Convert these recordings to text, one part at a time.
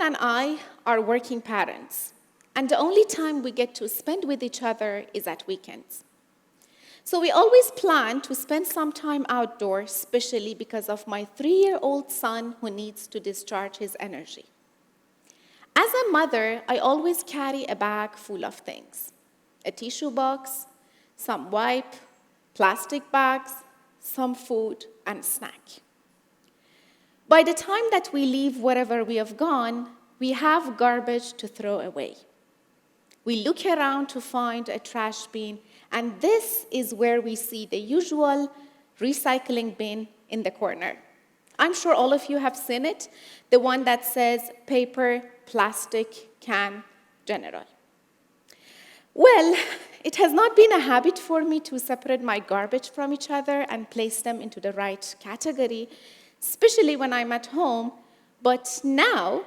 and I are working parents, and the only time we get to spend with each other is at weekends. So we always plan to spend some time outdoors, especially because of my 3-year-old son who needs to discharge his energy. As a mother, I always carry a bag full of things: a tissue box, some wipe, plastic bags, some food, and a snack. By the time that we leave wherever we have gone, we have garbage to throw away. We look around to find a trash bin, and this is where we see the usual recycling bin in the corner. I'm sure all of you have seen it, the one that says paper, plastic, can, general. Well, it has not been a habit for me to separate my garbage from each other and place them into the right category, especially when I'm at home, but now,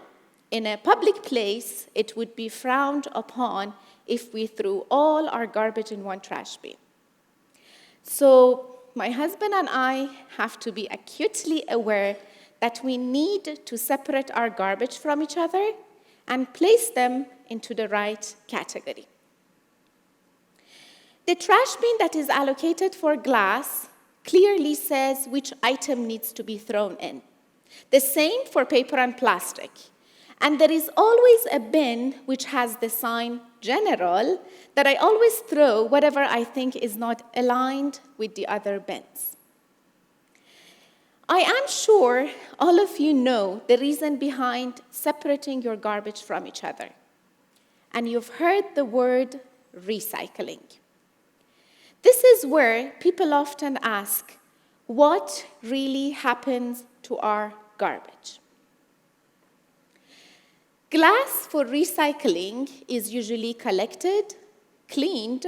in a public place, it would be frowned upon if we threw all our garbage in one trash bin. So my husband and I have to be acutely aware that we need to separate our garbage from each other and place them into the right category. The trash bin that is allocated for glass clearly says which item needs to be thrown in. The same for paper and plastic. And there is always a bin which has the sign general that I always throw whatever I think is not aligned with the other bins. I am sure all of you know the reason behind separating your garbage from each other. And you've heard the word recycling. This is where people often ask, what really happens to our garbage? Glass for recycling is usually collected, cleaned,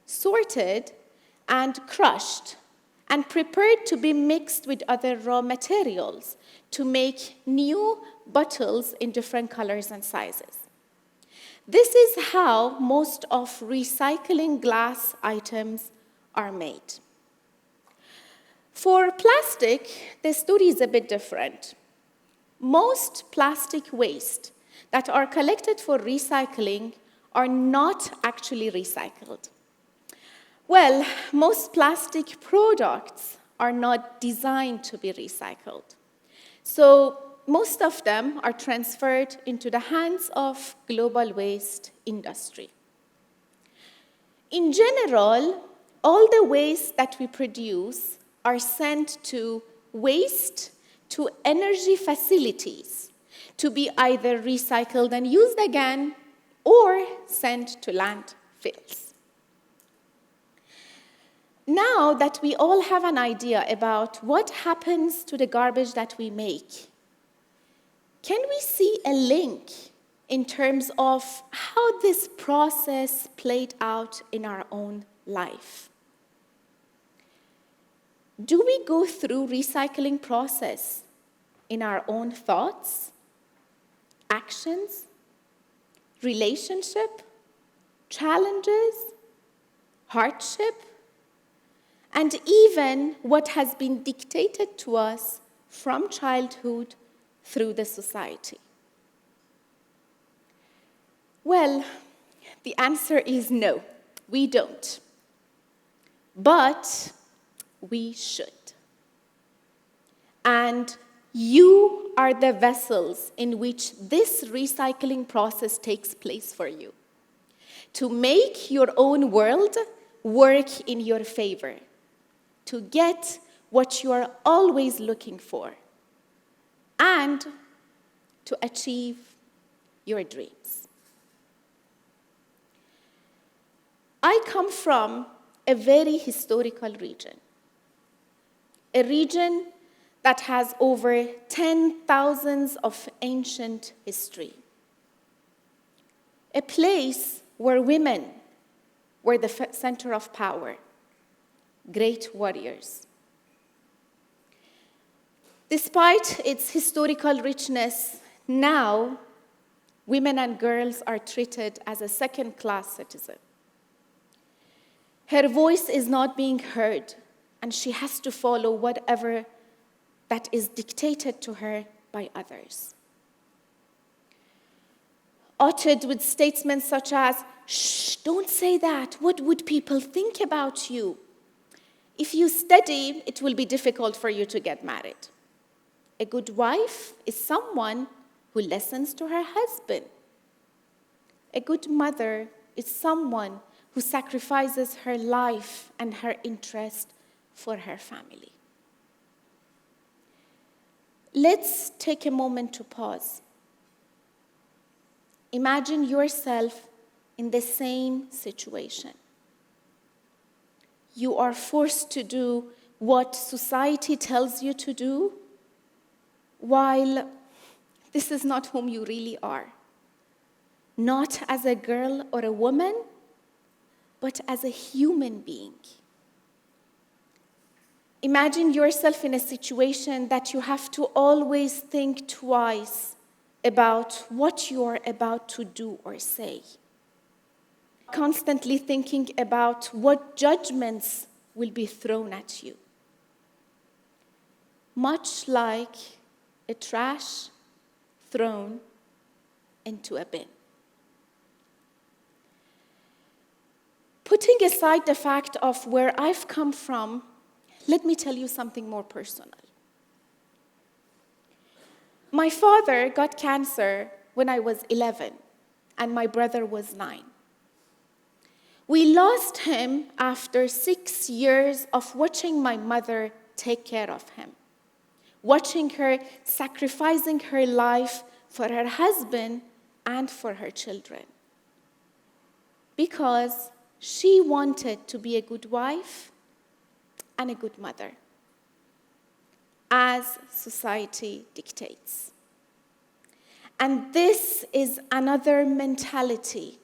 sorted, and crushed, and prepared to be mixed with other raw materials to make new bottles in different colors and sizes. This is how most of recycling glass items are made. For plastic, the story is a bit different. Most plastic waste that are collected for recycling are not actually recycled. Well, most plastic products are not designed to be recycled. So most of them are transferred into the hands of global waste industry. In general, all the waste that we produce are sent to waste to energy facilities to be either recycled and used again or sent to landfills. Now that we all have an idea about what happens to the garbage that we make, can we see a link in terms of how this process played out in our own life? Do we go through recycling process in our own thoughts, actions, relationship, challenges, hardship, and even what has been dictated to us from childhood through the society? Well, the answer is no, we don't. But we should. And you are the vessels in which this recycling process takes place for you, to make your own world work in your favor, to get what you are always looking for, and to achieve your dreams. I come from a very historical region, a region that has over 10,000 of ancient history. A place where women were the center of power, great warriors. Despite its historical richness, now women and girls are treated as a second-class citizen. Her voice is not being heard, and she has to follow whatever that is dictated to her by others. uttered with statements such as, "Shh, don't say that. What would people think about you? If you study, it will be difficult for you to get married." A good wife is someone who listens to her husband. A good mother is someone who sacrifices her life and her interest for her family. Let's take a moment to pause. Imagine yourself in the same situation. You are forced to do what society tells you to do, while this is not whom you really are. Not as a girl or a woman, but as a human being. Imagine yourself in a situation that you have to always think twice about what you are about to do or say. Constantly thinking about what judgments will be thrown at you. Much like a trash thrown into a bin. Putting aside the fact of where I've come from, let me tell you something more personal. My father got cancer when I was 11, and my brother was 9. We lost him after 6 years of watching my mother take care of him, watching her sacrificing her life for her husband and for her children, because she wanted to be a good wife and a good mother, as society dictates. And this is another mentality,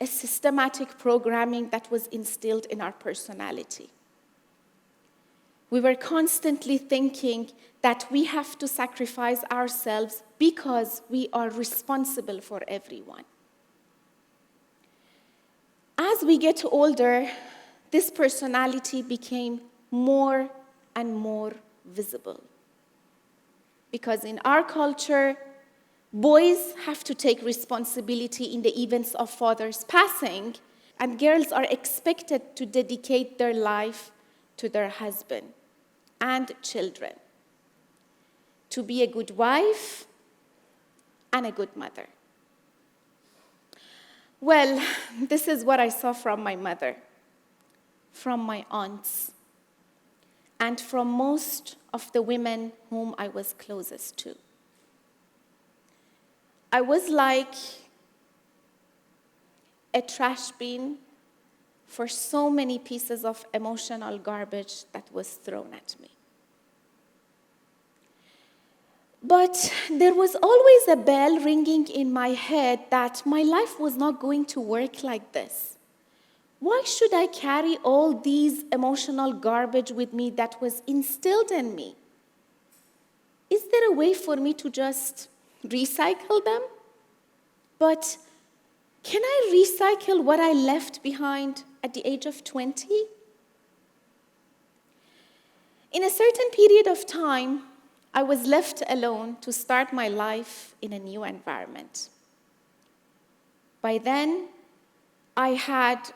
a systematic programming that was instilled in our personality. We were constantly thinking that we have to sacrifice ourselves because we are responsible for everyone. As we get older, this personality became more and more visible. Because in our culture, boys have to take responsibility in the events of father's passing, and girls are expected to dedicate their life to their husband and children, to be a good wife and a good mother. Well, this is what I saw from my mother, from my aunts, and from most of the women whom I was closest to. I was like a trash bin for so many pieces of emotional garbage that was thrown at me. But there was always a bell ringing in my head that my life was not going to work like this. Why should I carry all these emotional garbage with me that was instilled in me? Is there a way for me to just recycle them? But can I recycle what I left behind at the age of 20? In a certain period of time, I was left alone to start my life in a new environment. By then, I had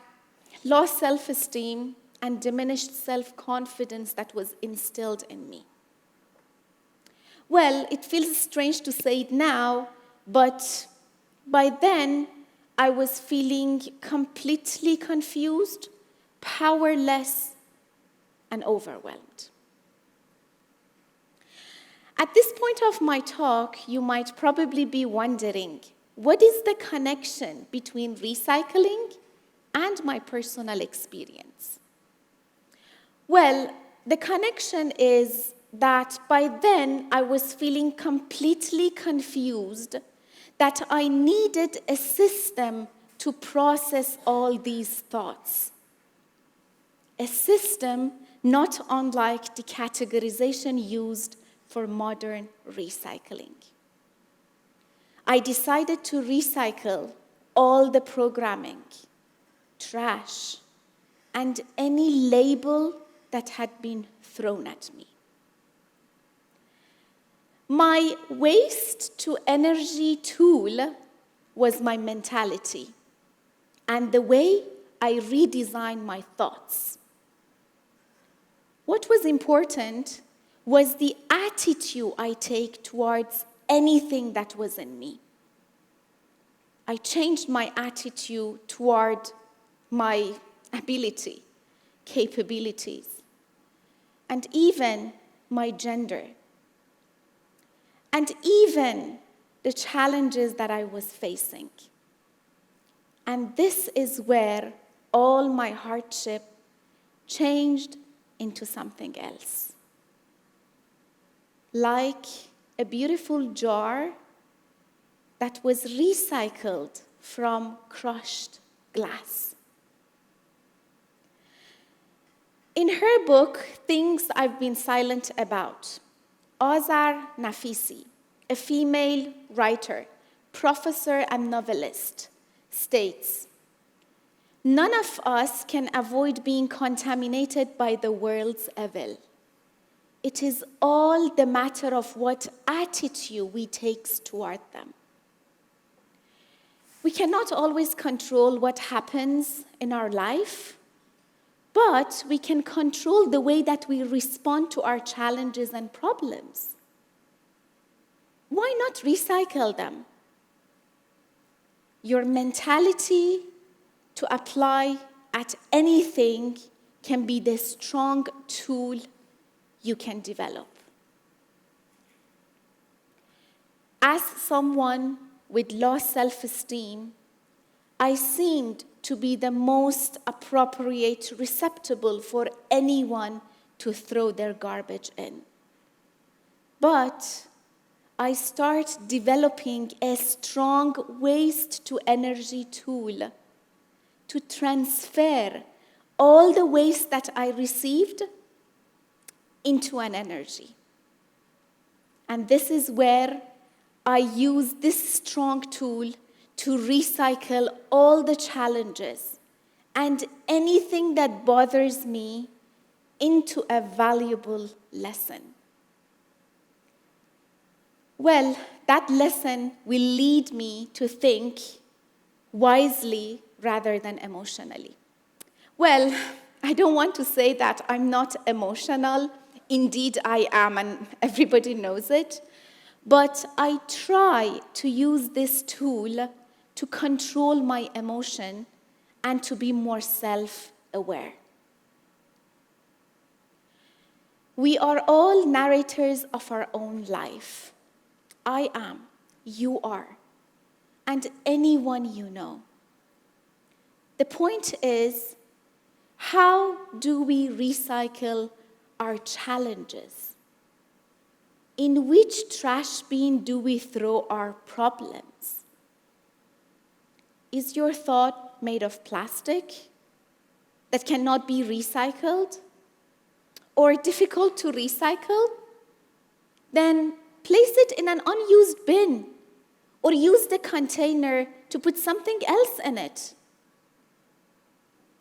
lost self-esteem and diminished self-confidence that was instilled in me. Well, it feels strange to say it now, but by then, I was feeling completely confused, powerless, and overwhelmed. At this point of my talk, you might probably be wondering, what is the connection between recycling and my personal experience? Well, the connection is that by then I was feeling completely confused, that I needed a system to process all these thoughts. A system not unlike the categorization used for modern recycling. I decided to recycle all the programming, trash, and any label that had been thrown at me. My waste to energy tool was my mentality and the way I redesigned my thoughts. What was important was the attitude I take towards anything that was in me. I changed my attitude toward my ability, capabilities, and even my gender, and even the challenges that I was facing. And this is where all my hardship changed into something else. Like a beautiful jar that was recycled from crushed glass. In her book, Things I've Been Silent About, Azar Nafisi, a female writer, professor, and novelist, states, "None of us can avoid being contaminated by the world's evil. It is all the matter of what attitude we take toward them." We cannot always control what happens in our life, but we can control the way that we respond to our challenges and problems. Why not recycle them? Your mentality to apply at anything can be the strong tool you can develop. As someone with low self-esteem, I seemed to be the most appropriate receptacle for anyone to throw their garbage in. But I start developing a strong waste-to-energy tool to transfer all the waste that I received into an energy. And this is where I use this strong tool to recycle all the challenges and anything that bothers me into a valuable lesson. Well, that lesson will lead me to think wisely rather than emotionally. Well, I don't want to say that I'm not emotional. Indeed, I am, and everybody knows it. But I try to use this tool to control my emotion and to be more self-aware. We are all narrators of our own life. I am, you are, and anyone you know. The point is, how do we recycle our challenges? In which trash bin do we throw our problems? Is your thought made of plastic that cannot be recycled or difficult to recycle? Then place it in an unused bin or use the container to put something else in it.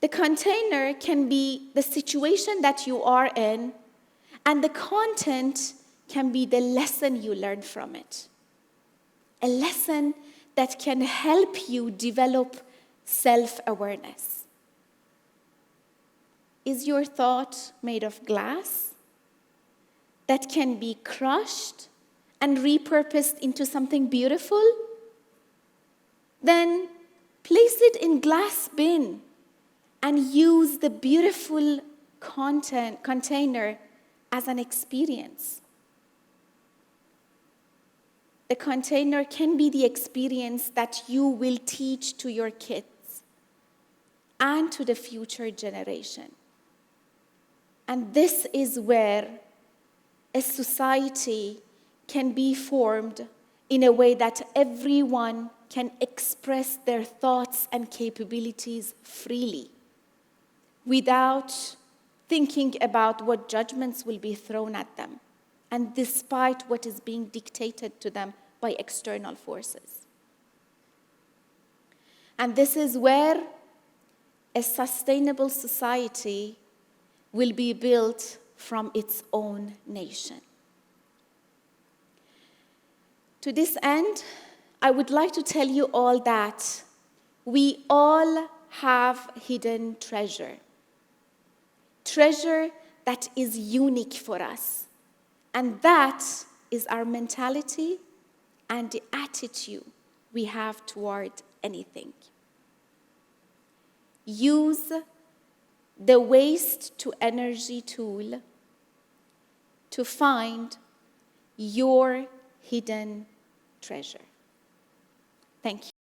The container can be the situation that you are in, and the content can be the lesson you learn from it. A lesson that can help you develop self-awareness. Is your thought made of glass that can be crushed and repurposed into something beautiful? Then place it in glass bin and use the beautiful container as an experience. The container can be the experience that you will teach to your kids and to the future generation. And this is where a society can be formed in a way that everyone can express their thoughts and capabilities freely, without thinking about what judgments will be thrown at them, and despite what is being dictated to them by external forces. And this is where a sustainable society will be built from its own nation. To this end, I would like to tell you all that we all have hidden treasure. Treasure that is unique for us. And that is our mentality and the attitude we have toward anything. Use the waste to energy tool to find your hidden treasure. Thank you.